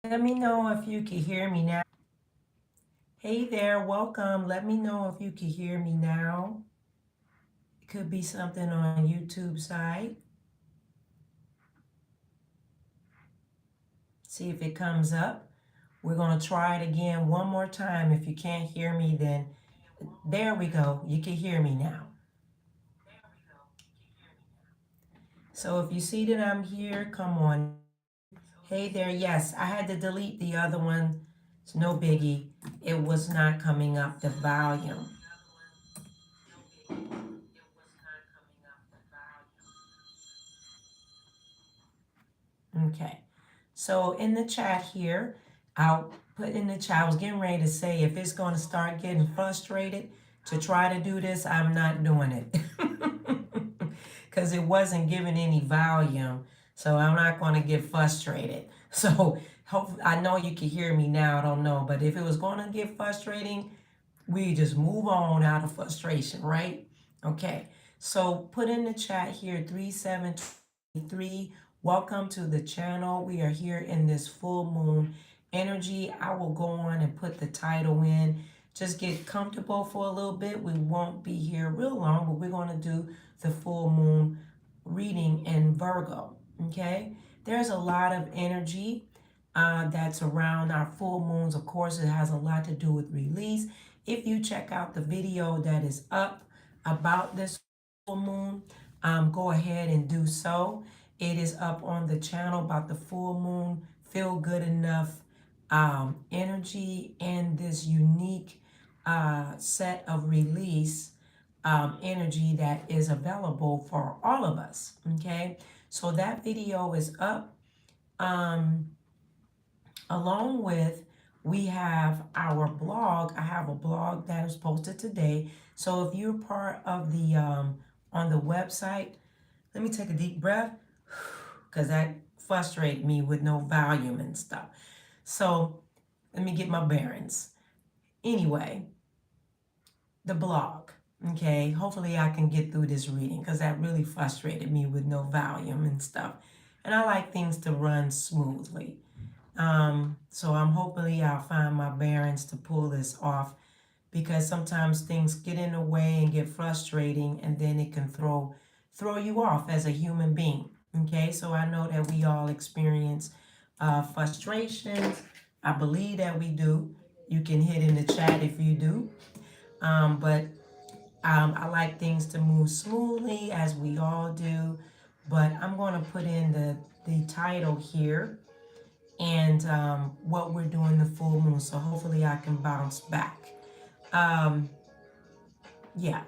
Let me know if you can hear me now. Hey there, welcome. Let me know if you can hear me now. It could be something on YouTube side. See if it comes up. We're going to try it again one more time. If you can't hear me, then there we go. You can hear me now. So if you see that I'm here, come on. Hey there, yes, I had to delete the other one. It's no biggie. It was not coming up the volume. Okay. So in the chat here, I'll put in the chat, I was getting ready to say if it's going to start getting frustrated to try to do this, I'm not doing it. Because it wasn't giving any volume. So I'm not going to get frustrated. So I know you can hear me now, I don't know. But if it was going to get frustrating, we just move on out of frustration, right? Okay. So put in the chat here 3723. Welcome to the channel. We are here in this full moon energy. I will go on and put the title in. Just get comfortable for a little bit. We won't be here real long, but we're going to do the full moon reading in Virgo. Okay. There's a lot of energy that's around our full moons. Of course, it has a lot to do with release. If you check out the video that is up about this full moon, go ahead and do so. It is up on the channel about the full moon, feel good enough energy, and this unique set of release energy that is available for all of us. Okay, so that video is up. Along with, we have our blog. I have a blog that is posted today. So if you're part of the on the website, let me take a deep breath because that frustrated me with no volume and stuff. So let me get my bearings. Anyway, the blog. Okay, hopefully I can get through this reading because that really frustrated me with no volume and stuff. And I like things to run smoothly. So I'm hopefully I'll find my bearings to pull this off because sometimes things get in the way and get frustrating and then it can throw you off as a human being. Okay, so I know that we all experience frustrations. I believe that we do. You can hit in the chat if you do. But I like things to move smoothly as we all do. But I'm going to put in the title here and what we're doing the full moon. So hopefully I can bounce back. Um, yeah.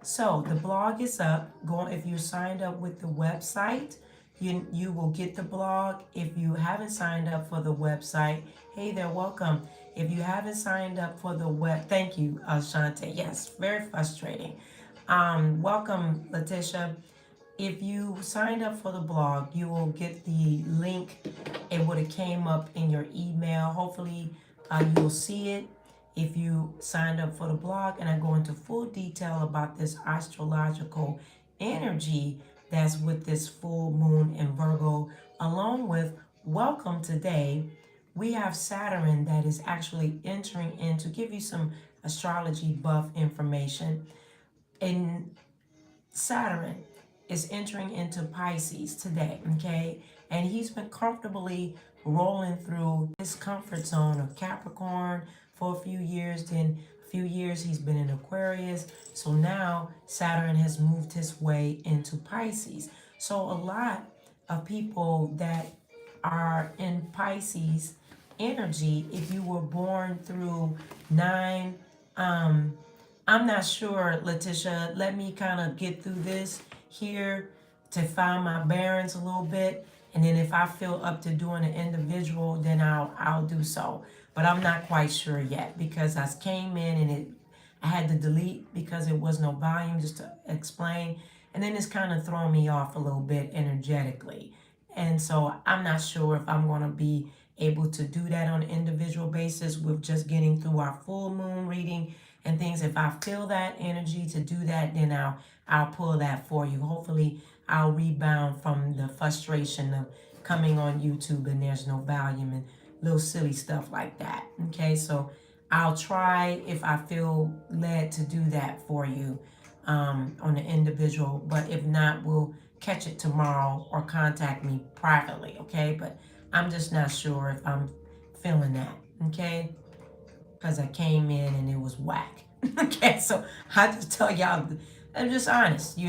So the blog is up. Go if you signed up with the website, you will get the blog. If you haven't signed up for the website, hey there, welcome. If you haven't signed up for the thank you, Shante. Yes, very frustrating. Welcome, Letitia. If you signed up for the blog, you will get the link. It would have came up in your email. Hopefully, you'll see it if you signed up for the blog. And I go into full detail about this astrological energy that's with this full moon in Virgo, along with welcome today. We have Saturn that is actually entering in to give you some astrology buff information. And Saturn is entering into Pisces today, okay? And he's been comfortably rolling through his comfort zone of Capricorn for a few years. Then a few years he's been in Aquarius. So now Saturn has moved his way into Pisces. So a lot of people that are in Pisces energy, if you were born through 9, I'm not sure, Letitia. Let me kind of get through this here to find my bearings a little bit. And then if I feel up to doing an individual, then I'll do so. But I'm not quite sure yet because I came in and I had to delete because there was no volume, just to explain. And then it's kind of throwing me off a little bit energetically. And so I'm not sure if I'm going to be able to do that on an individual basis with just getting through our full moon reading and things. If I feel that energy to do that, then I'll pull that for you. Hopefully I'll rebound from the frustration of coming on YouTube and there's no volume and little silly stuff like that. Okay, so I'll try if I feel led to do that for you on an individual, but if not, we'll catch it tomorrow or contact me privately. Okay, but I'm just not sure if I'm feeling that. Okay, because I came in and it was whack. Okay, so I just tell y'all, I'm just honest,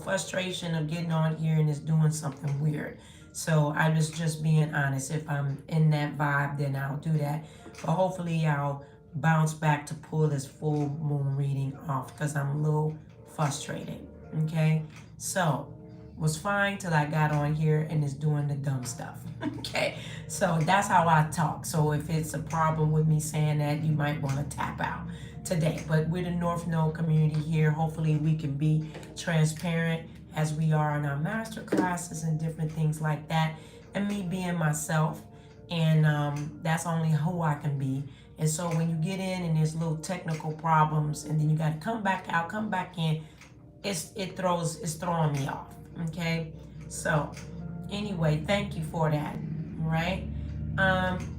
frustration of getting on here and it's doing something weird. So I was just being honest. If I'm in that vibe, then I'll do that. But hopefully I'll bounce back to pull this full moon reading off because I'm a little frustrated. Okay, so was fine till I got on here and it's doing the dumb stuff. Okay, so that's how I talk. So if it's a problem with me saying that, you might want to tap out today. But we're the North Node community here. Hopefully we can be transparent as we are in our master classes and different things like that. And me being myself. And that's only who I can be. And so when you get in and there's little technical problems and then you got to come back out, come back in, it's throwing me off. Okay, so anyway, thank you for that. Right.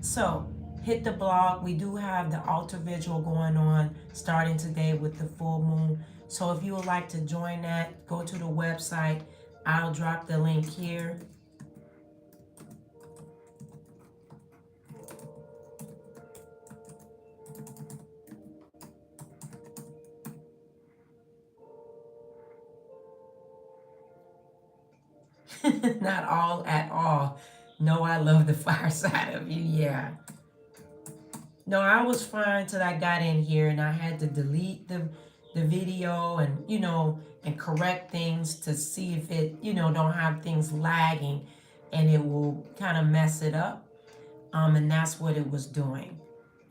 So hit the blog. We do have the altar vigil going on starting today with the full moon. So if you would like to join that, go to the website. I'll drop the link here. Not all at all. No, I love the fire side of you. Yeah. No, I was fine till I got in here and I had to delete the video and and correct things to see if it don't have things lagging and it will kind of mess it up. And that's what it was doing.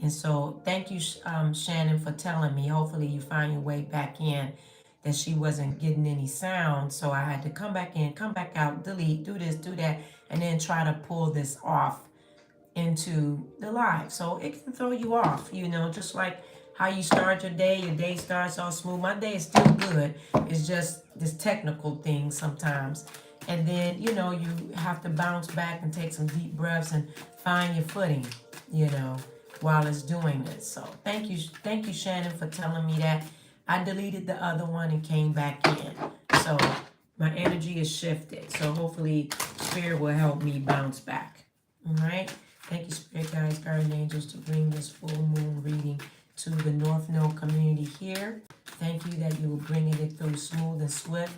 And so thank you, Shannon, for telling me. Hopefully you find your way back in, that she wasn't getting any sound. So I had to come back in, come back out, delete, do this, do that, and then try to pull this off into the live. So it can throw you off, just like how you start your day starts all smooth. My day is still good. It's just this technical thing sometimes. And then, you have to bounce back and take some deep breaths and find your footing, while it's doing this. So thank you, Shannon, for telling me that. I deleted the other one and came back in. So my energy is shifted. So hopefully Spirit will help me bounce back. All right. Thank you, Spirit Guides, Guardian Angels, to bring this full moon reading to the North Node community here. Thank you that you will bringing it through smooth and swift.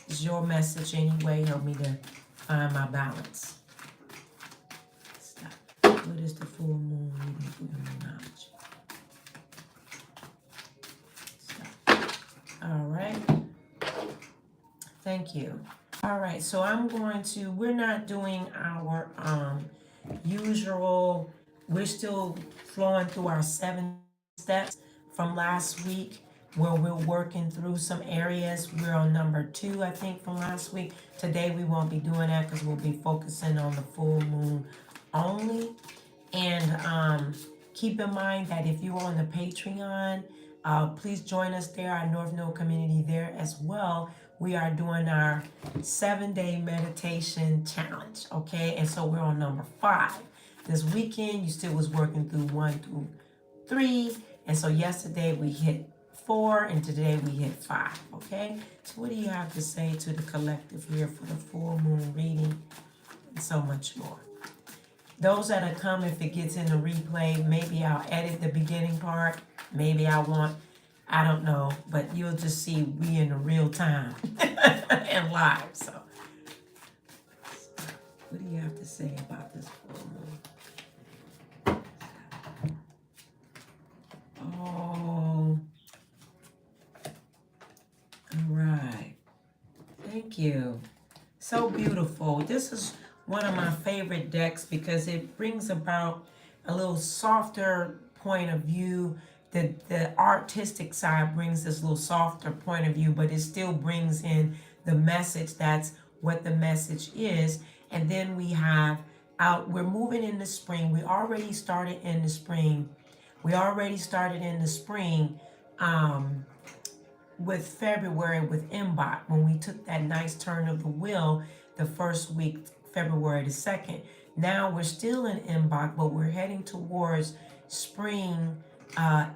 It's your message anyway. Help me to find my balance. Stop. What is the full moon reading for your knowledge? Stop. All right. Thank you. All right. So we're not doing our usual, we're still flowing through our 7 steps from last week where we're working through some areas. We're on number 2, I think, from last week. Today we won't be doing that because we'll be focusing on the full moon only. And keep in mind that if you're on the Patreon, please join us there, our North Node community there as well. We are doing our 7-day meditation challenge, okay? And so we're on number 5. This weekend, you still was working through 1 through 3. And so yesterday we hit 4 and today we hit 5, okay? So what do you have to say to the collective here for the full moon reading and so much more? Those that are coming, if it gets in the replay, maybe I'll edit the beginning part. Maybe I don't know, but you'll just see we in the real time and live. So what do you have to say about this full moon? Oh, all right. Thank you. So beautiful. This is one of my favorite decks because it brings about a little softer point of view. The artistic side brings this little softer point of view, but it still brings in the message. That's what the message is. And then we have we're moving in the spring. We already started in the spring. With February with Mbot when we took that nice turn of the wheel the first week, February the 2nd. Now we're still in Mbok, but we're heading towards spring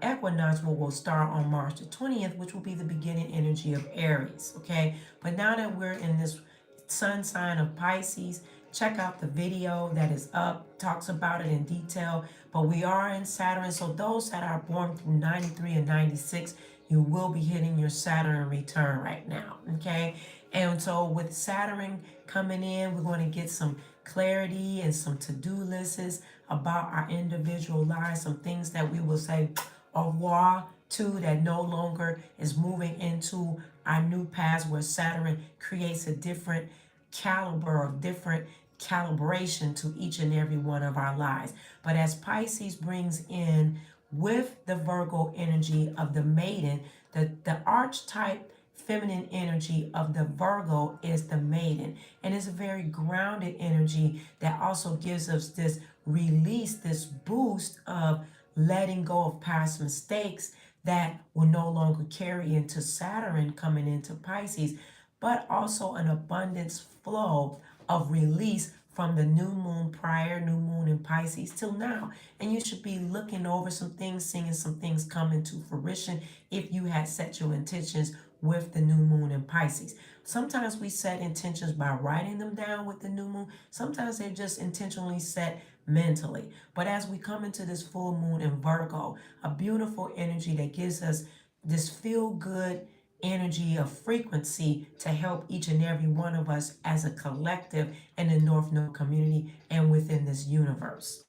equinox, where we'll start on March the 20th, which will be the beginning energy of Aries. Okay, but now that we're in this sun sign of Pisces, check out the video that is up, talks about it in detail. But we are in Saturn, so those that are born through 93 and 96, you will be hitting your Saturn return right now. Okay, and so with Saturn coming in, we're going to get some clarity and some to-do lists about our individual lives, some things that we will say au revoir to, that no longer is moving into our new paths, where Saturn creates a different caliber or different calibration to each and every one of our lives. But as Pisces brings in with the Virgo energy of the maiden, the archetype feminine energy of the Virgo is the maiden, and it's a very grounded energy that also gives us this release, this boost of letting go of past mistakes that will no longer carry into Saturn coming into Pisces, but also an abundance flow of release from the new moon, prior new moon in Pisces till now. And you should be looking over some things, seeing some things come into fruition if you had set your intentions with the new moon in Pisces. Sometimes we set intentions by writing them down with the new moon. Sometimes they're just intentionally set mentally. But as we come into this full moon in Virgo, a beautiful energy that gives us this feel good energy of frequency to help each and every one of us as a collective in the North Node community and within this universe.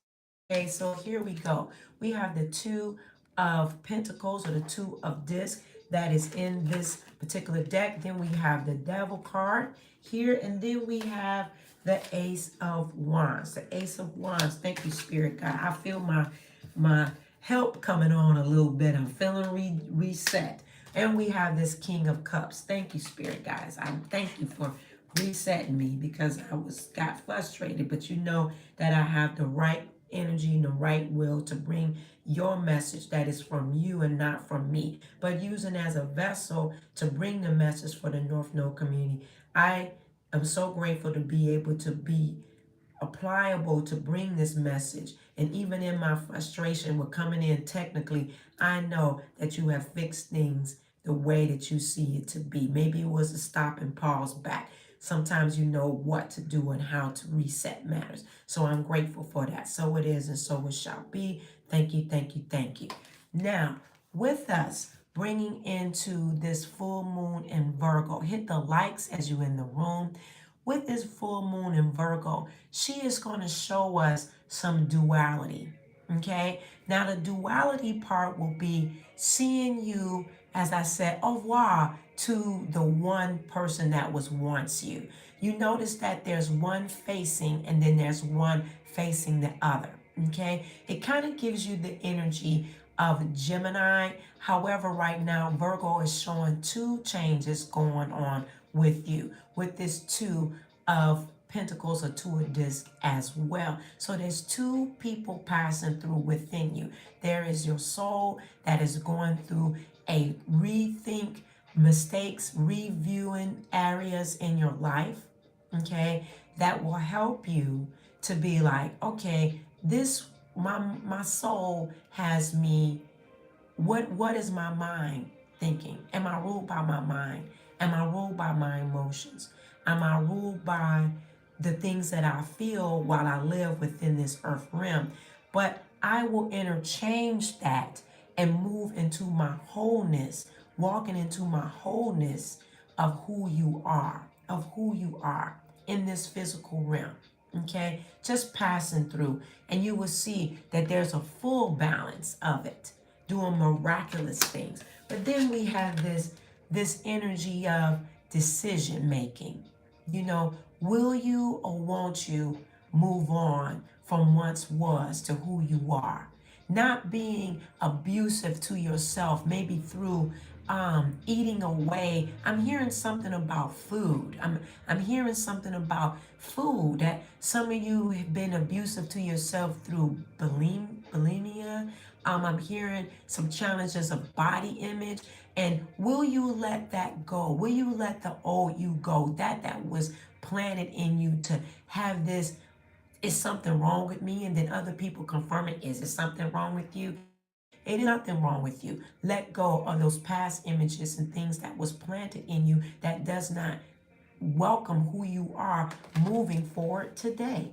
Okay, so here we go. We have the Two of Pentacles, or the Two of Discs, that is in this particular deck. Then we have the Devil card here, and then we have the Ace of Wands. The Ace of Wands. Thank you, Spirit God. I feel my help coming on a little bit. I'm feeling reset. And we have this King of Cups. Thank you, Spirit guys. I thank you for resetting me, because I got frustrated, but you know that I have the right energy and the right will to bring your message that is from you and not from me, but using as a vessel to bring the message for the North Node community. I am so grateful to be able to be pliable to bring this message. And even in my frustration with coming in technically, I know that you have fixed things the way that you see it to be. Maybe it was a stop and pause back. Sometimes you know what to do and how to reset matters. So I'm grateful for that. So it is, and so it shall be. Thank you, thank you, thank you. Now, with us bringing into this full moon in Virgo, hit the likes as you in the room. With this full moon in Virgo, she is going to show us some duality. Okay, now the duality part will be seeing you, as I said, au revoir to the one person that was once you. You notice that there's one facing and then there's one facing the other. Okay, it kind of gives you the energy of Gemini. However, right now, Virgo is showing two changes going on with you, with this Two of Pentacles or Two of Discs as well. So there's two people passing through within you. There is your soul that is going through a rethink, mistakes, reviewing areas in your life, okay, that will help you to be like, okay, this, my soul has me, what is my mind thinking? Am I ruled by my mind? Am I ruled by my emotions? Am I ruled by the things that I feel while I live within this earth realm? But I will interchange that and move into my wholeness, walking into my wholeness of who you are, in this physical realm. Okay, just passing through, and you will see that there's a full balance of it, doing miraculous things. But then we have this energy of decision making. You know, will you or won't you move on from once was to who you are? Not being abusive to yourself, maybe through eating away. I'm hearing something about food. I'm hearing something about food, that some of you have been abusive to yourself through bulimia. I'm hearing some challenges of body image. And will you let that go? Will you let the old you go? That was planted in you to have this is something wrong with me? And then other people confirm it. Is it something wrong with you? It is nothing wrong with you. Let go of those past images and things that was planted in you that does not welcome who you are moving forward today.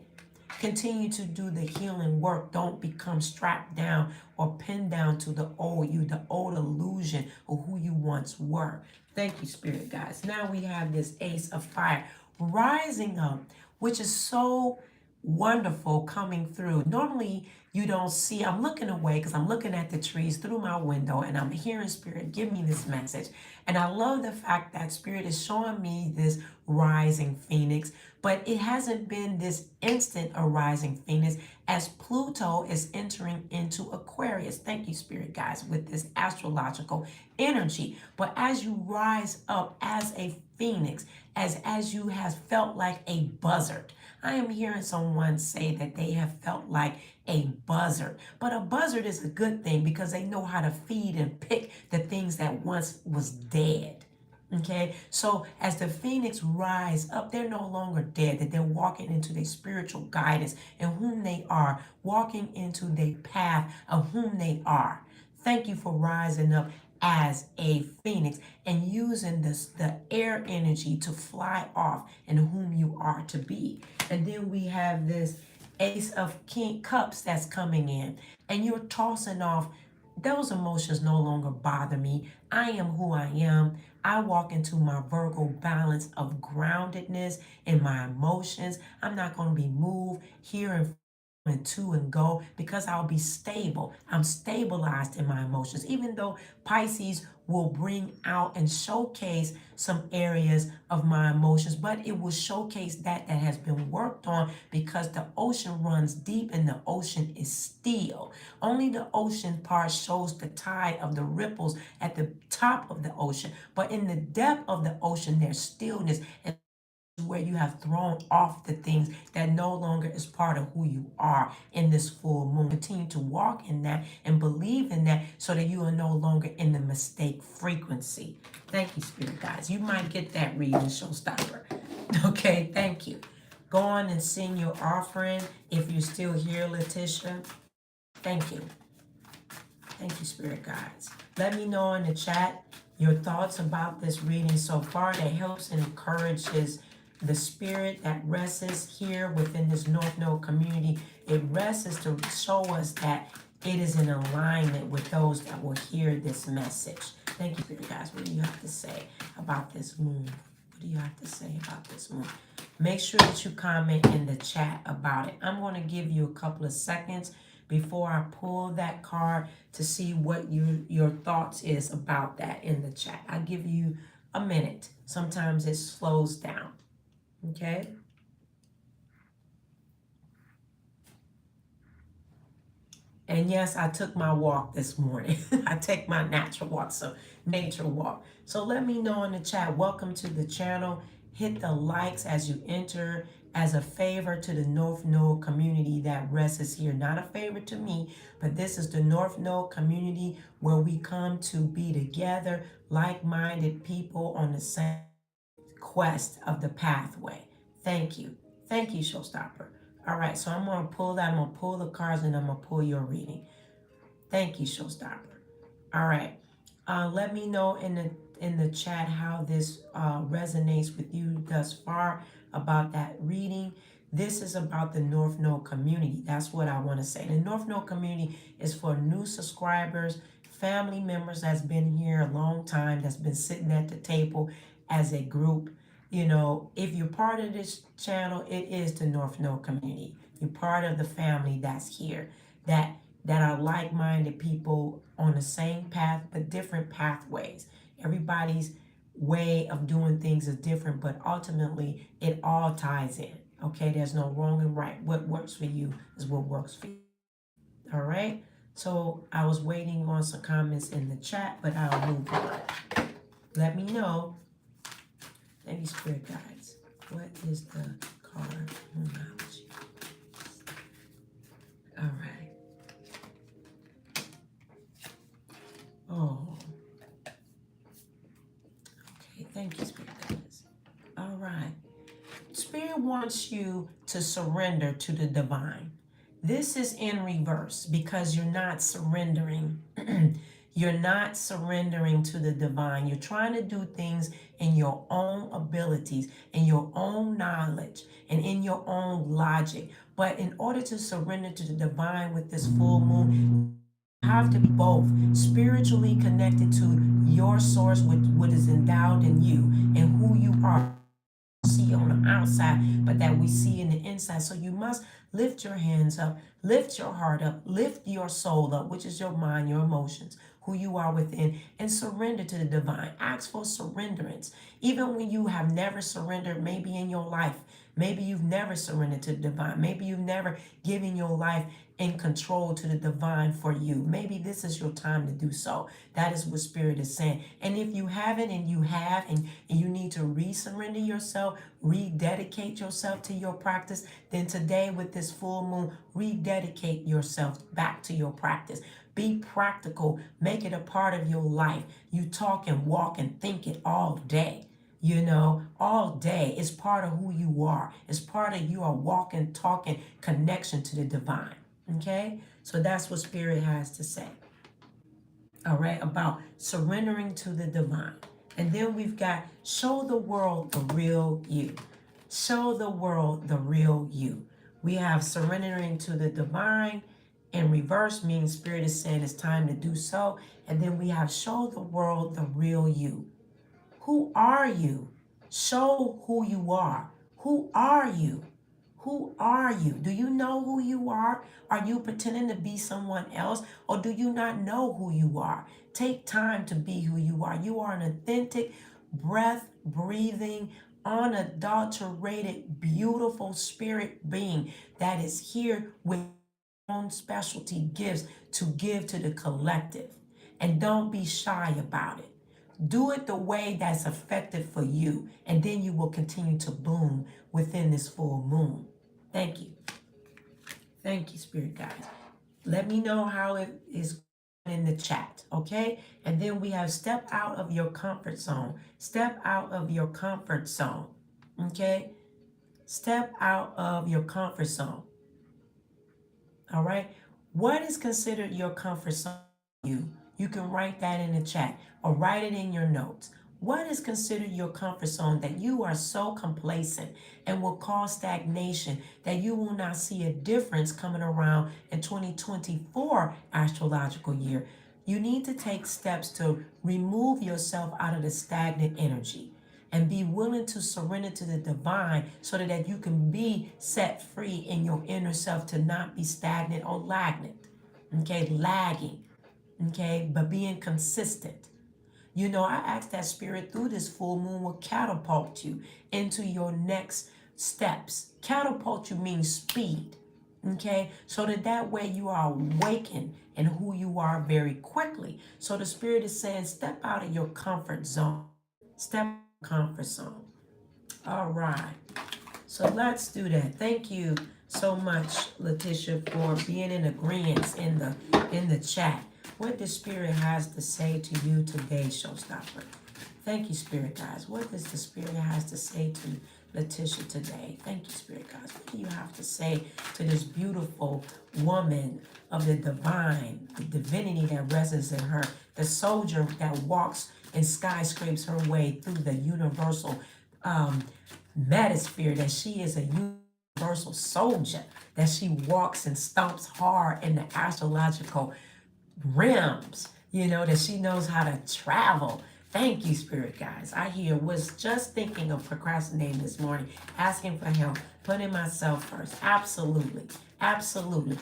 Continue to do the healing work. Don't become strapped down or pinned down to the old you, the old illusion of who you once were. Thank you, Spirit guides. Now we have this Ace of Fire rising up, which is so wonderful coming through. Normally, you don't see, I'm looking away because I'm looking at the trees through my window and I'm hearing Spirit give me this message. And I love the fact that Spirit is showing me this rising phoenix, but it hasn't been this instant a rising phoenix as Pluto is entering into Aquarius. Thank you, Spirit guys, with this astrological energy. But as you rise up as a phoenix, as you have felt like a buzzard. I am hearing someone say that they have felt like a buzzard. But a buzzard is a good thing because they know how to feed and pick the things that once was dead. Okay, so as the phoenix rise up, they're no longer dead, that they're walking into their spiritual guidance and whom they are, walking into their path of whom they are. Thank you for rising up as a phoenix and using the air energy to fly off and whom you are to be. And then we have this Ace of Cups that's coming in, and you're tossing off those emotions. No longer bother me. I am who I am. I walk into my Virgo balance of groundedness in my emotions. I'm not going to be moved here and to and go because I'll be stable. I'm stabilized in my emotions. Even though Pisces will bring out and showcase some areas of my emotions, but it will showcase that has been worked on because the ocean runs deep and the ocean is still. Only the ocean part shows the tide of the ripples at the top of the ocean, but in the depth of the ocean there's stillness, and where you have thrown off the things that no longer is part of who you are in this full moon. Continue to walk in that and believe in that so that you are no longer in the mistake frequency. Thank you, Spirit guys. You might get that reading, showstopper. Okay, thank you. Go on and sing your offering if you're still here, Letitia. Thank you. Thank you, Spirit guides. Let me know in the chat your thoughts about this reading so far that helps and encourages the spirit that rests here within this North Node community. It rests to show us that it is in alignment with those that will hear this message. Thank you, Spirit guys. What do you have to say about this moon? What do you have to say about this moon? Make sure that you comment in the chat about it. I'm going to give you a couple of seconds before I pull that card to see what your thoughts is about that in the chat. I'll give you a minute. Sometimes it slows down. Okay? And yes, I took my walk this morning. I take my natural walk, so nature walk. So let me know in the chat. Welcome to the channel. Hit the likes as you enter as a favor to the North Node community that rests here. Not a favor to me, but this is the North Node community where we come to be together, like-minded people on the same quest of the pathway. Thank you. Thank you, Showstopper. All right, so I'm going to pull that. I'm going to pull the cards and I'm going to pull your reading. Thank you, Showstopper. All right. Let me know in the chat how this resonates with you thus far about that reading. This is about the North Node community. That's what I want to say. The North Node community is for new subscribers, family members that's been here a long time, that's been sitting at the table as a group. You know, if you're part of this channel, it is the North Node community. You're part of the family that's here, that are like-minded people on the same path but different pathways. Everybody's way of doing things is different, but ultimately it all ties in. Okay, there's no wrong and right. What works for you is what works for you. All right, so I was waiting on some comments in the chat, but I'll move on. Let me know. Thank you, Spirit guides. What is the card numerology? All right. Oh. Okay, thank you, Spirit guides. All right. Spirit wants you to surrender to the divine. This is in reverse because you're not surrendering. You're not surrendering to the divine. You're trying to do things in your own abilities, in your own knowledge, and in your own logic. But in order to surrender to the divine with this full moon, you have to be both spiritually connected to your source, what is endowed in you, and who you are. See on the outside, but that we see in the inside. So you must lift your hands up, lift your heart up, lift your soul up, which is your mind, your emotions, who you are within, and surrender to the divine. Ask for surrenderance. Even when you have never surrendered, maybe in your life, maybe you've never surrendered to the divine, maybe you've never given your life in control to the divine for you. Maybe this is your time to do so. That is what Spirit is saying. And if you haven't, and you have, and you need to re-surrender yourself, rededicate yourself to your practice, then today with this full moon, rededicate yourself back to your practice. Be practical. Make it a part of your life. You talk and walk and think it all day. All day. It's part of who you are. It's part of your walking, talking connection to the divine. Okay? So that's what Spirit has to say. All right? About surrendering to the divine. And then we've got show the world the real you. Show the world the real you. We have surrendering to the divine. In reverse means Spirit is saying it's time to do so. And then we have show the world the real you. Who are you? Show who you are. Who are you? Who are you? Do you know who you are? Are you pretending to be someone else? Or do you not know who you are? Take time to be who you are. You are an authentic, breath breathing, unadulterated, beautiful spirit being that is here with own specialty gifts to give to the collective. And don't be shy about it. Do it the way that's effective for you, and then you will continue to bloom within this full moon. Thank you. Thank you, Spirit guides. Let me know how it is in the chat, okay? And then we have step out of your comfort zone. Step out of your comfort zone, okay? Step out of your comfort zone. All right? What is considered your comfort zone? You can write that in the chat or write it in your notes. What is considered your comfort zone that you are so complacent and will cause stagnation that you will not see a difference coming around in 2024 astrological year? You need to take steps to remove yourself out of the stagnant energy and be willing to surrender to the divine so that you can be set free in your inner self to not be stagnant or lagging. Okay, lagging. Okay, but being consistent. I ask that Spirit through this full moon will catapult you into your next steps. Catapult you means speed. Okay, so that way you are awakened in who you are very quickly. So the Spirit is saying, step out of your comfort zone. Step out of your comfort zone. All right. So let's do that. Thank you so much, Letitia, for being in agreement in the chat. What the Spirit has to say to you today, Showstopper. Thank you, Spirit guys. What does the Spirit has to say to Letitia today? Thank you, Spirit guys. What do you have to say to this beautiful woman of the divine, the divinity that rests in her, the soldier that walks and skyscrapes her way through the universal metasphere, that she is a universal soldier, that she walks and stomps hard in the astrological realms, that she knows how to travel. Thank you, Spirit guys. I was just thinking of procrastinating this morning, asking for help, putting myself first. Absolutely. Absolutely.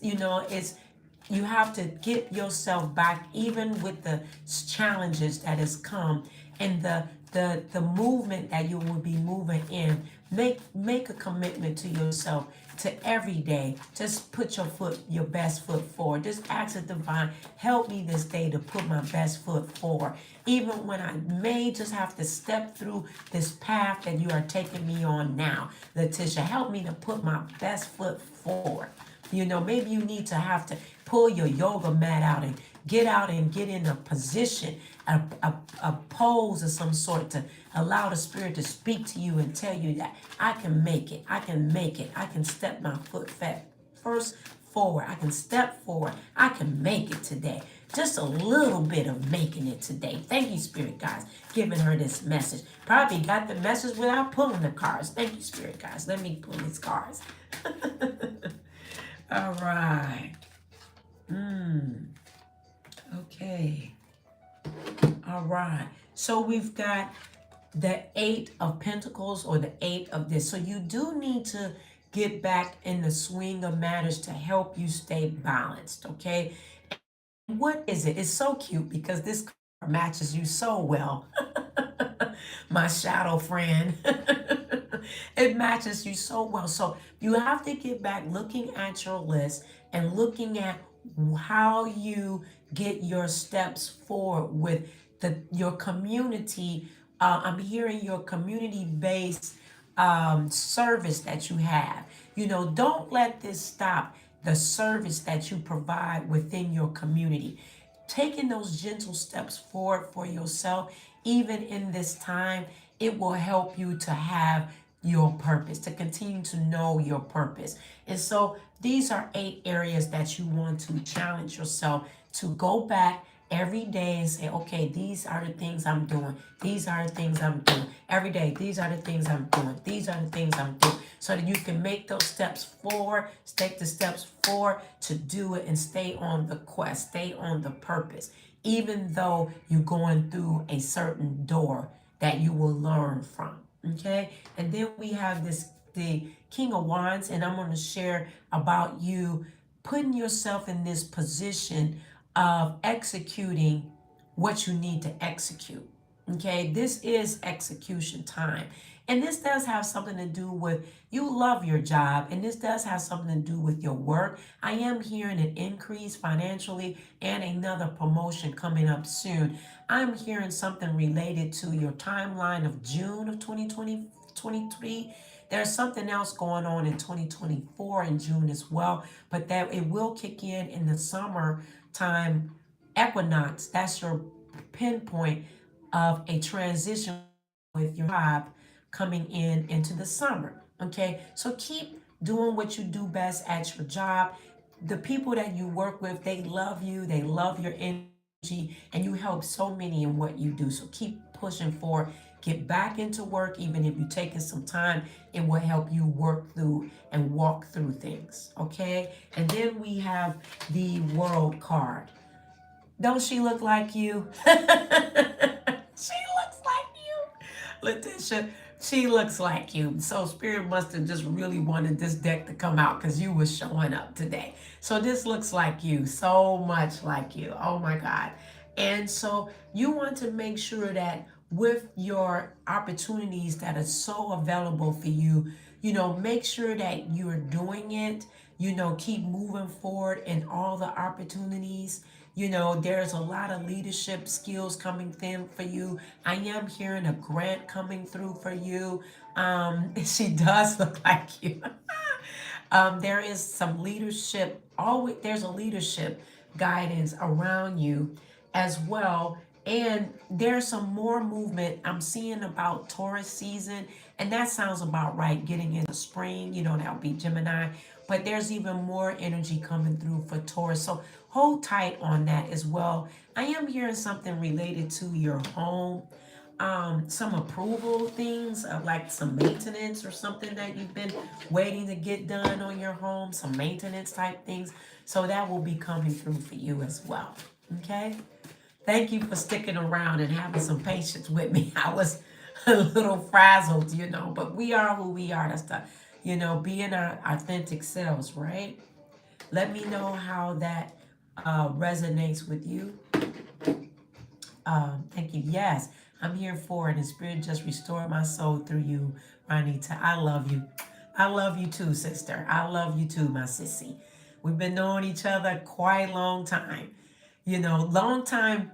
You have to get yourself back, even with the challenges that has come and the movement that you will be moving in. Make a commitment to yourself to every day. Just put your best foot forward. Just ask the divine, help me this day to put my best foot forward. Even when I may just have to step through this path that you are taking me on now. Letitia, help me to put my best foot forward. Maybe you need to have to pull your yoga mat out and Get out and get in a position, a pose of some sort to allow the Spirit to speak to you and tell you that I can make it. I can make it. I can step my foot first forward. I can step forward. I can make it today. Just a little bit of making it today. Thank you, Spirit guys, giving her this message. Probably got the message without pulling the cards. Thank you, Spirit guys. Let me pull these cards. All right. Okay. All right. So we've got the 8 of Pentacles or the 8 of this. So you do need to get back in the swing of matters to help you stay balanced. Okay. What is it? It's so cute because this card matches you so well. My shadow friend. It matches you so well. So you have to get back looking at your list and looking at how you get your steps forward with your community. I'm hearing your community-based service that you have. Don't let this stop the service that you provide within your community. Taking those gentle steps forward for yourself, even in this time, it will help you to have your purpose, to continue to know your purpose. And so these are 8 areas that you want to challenge yourself to go back every day and say, okay, these are the things I'm doing. These are the things I'm doing. Every day, these are the things I'm doing. These are the things I'm doing. So that you can make those steps forward, take the steps forward to do it and stay on the quest, stay on the purpose. Even though you're going through a certain door that you will learn from. Okay? And then we have the King of Wands, and I'm going to share about you putting yourself in this position of executing what you need to execute. Okay, this is execution time. And this does have something to do with you love your job, and this does have something to do with your work. I am hearing an increase financially and another promotion coming up soon. I'm hearing something related to your timeline of June of 2023. There's something else going on in 2024 in June as well, but that it will kick in the summer time equinox. That's your pinpoint of a transition with your job coming into the summer. Okay, so keep doing what you do best at your job. The people that you work with, they love you, they love your energy, and you help so many in what you do. So keep pushing forward. Get back into work, even if you're taking some time. It will help you work through and walk through things. Okay, and then we have the World card. Don't she look like you? She looks like you. Letitia, she looks like you. So Spirit must have just really wanted this deck to come out because you was showing up today. So this looks like you, so much like you. Oh my God. And so you want to make sure that with your opportunities that are so available for you, make sure that you're doing it, keep moving forward in all the opportunities. There's a lot of leadership skills coming in for you. I am hearing a grant coming through for you. She does look like you. There is some leadership, always there's a leadership guidance around you as well. And there's some more movement I'm seeing about Taurus season, and that sounds about right. Getting into spring, that'll be Gemini, but there's even more energy coming through for Taurus. So hold tight on that as well. I am hearing something related to your home. Some approval things, like some maintenance or something that you've been waiting to get done on your home, some maintenance type things. So that will be coming through for you as well. Okay? Thank you for sticking around and having some patience with me. I was a little frazzled, but we are who we are. That's the, being our authentic selves, right? Let me know how that resonates with you. Thank you. Yes, I'm here for it. And Spirit just restored my soul through you, Ranita. I love you. I love you too, sister. I love you too, my sissy. We've been knowing each other quite a long time. Long time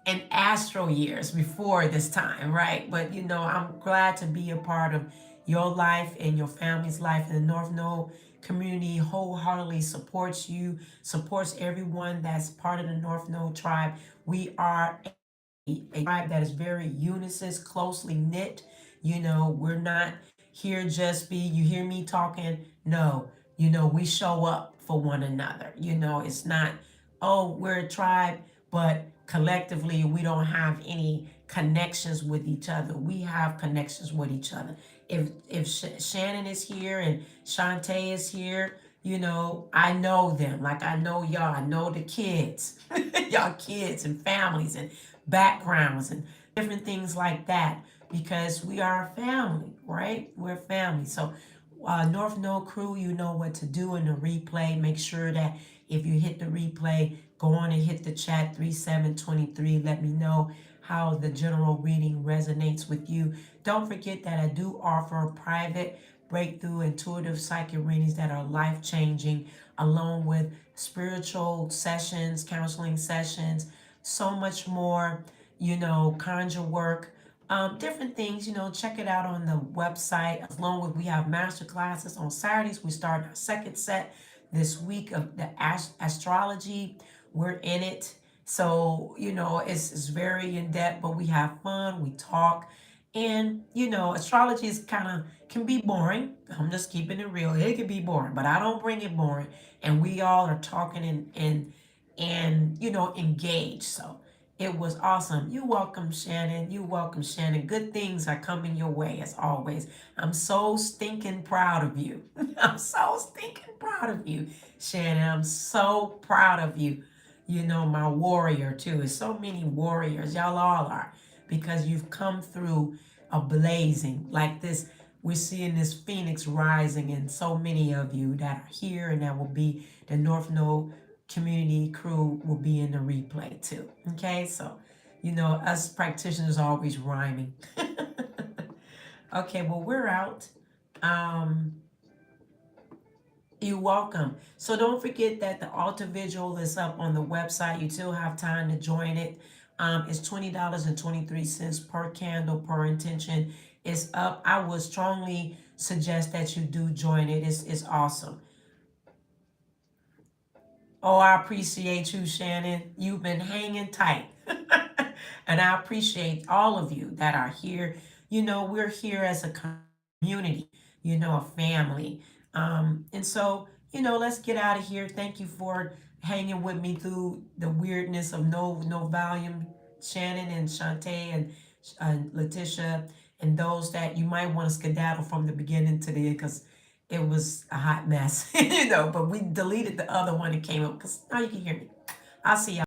in astro years before this time, right? But, I'm glad to be a part of your life and your family's life in the North Node. community wholeheartedly supports you, supports everyone that's part of the North Node tribe. We are a tribe that is very unisys, closely knit. We're not here just be, you hear me talking. No, we show up for one another. It's not, oh, we're a tribe, but collectively we don't have any connections with each other. We have connections with each other. If Shannon is here and Shantae is here, I know them. Like I know y'all. I know the kids, y'all kids and families and backgrounds and different things like that, because we are a family, right? We're family. So North Node crew, you know what to do in the replay. Make sure that if you hit the replay, go on and hit the chat 3723. Let me know how the general reading resonates with you. Don't forget that I do offer private breakthrough intuitive psychic readings that are life changing, along with spiritual sessions, counseling sessions, so much more, conjure work, different things. Check it out on the website. As long as we have master classes on Saturdays, we start our second set this week of the astrology. We're in it. So, it's very in depth, but we have fun, we talk. And, astrology is kind of can be boring. I'm just keeping it real. It can be boring, but I don't bring it boring. And we all are talking and engaged. So it was awesome. You welcome, Shannon. You welcome, Shannon. Good things are coming your way as always. I'm so stinking proud of you. I'm so stinking proud of you, Shannon. I'm so proud of you. My warrior too. There's so many warriors. Y'all all are, because you've come through a blazing like this. We're seeing this phoenix rising, and so many of you that are here and that will be the North Node community crew will be in the replay too. Okay, so us practitioners are always rhyming. Okay, well, we're out. Um, you're welcome. So don't forget that the altar visual is up on the website. You still have time to join it. It's $20.23 per candle per intention. It's up. I would strongly suggest that you do join it. It's awesome. Oh, I appreciate you, Shannon. You've been hanging tight. And I appreciate all of you that are here. We're here as a community, a family. And so, let's get out of here. Thank you for hanging with me through the weirdness of no volume, Shannon and Shantae and Letitia, and those that you might want to skedaddle from the beginning to the end, because it was a hot mess, but we deleted the other one that came up because now you can hear me. I'll see y'all.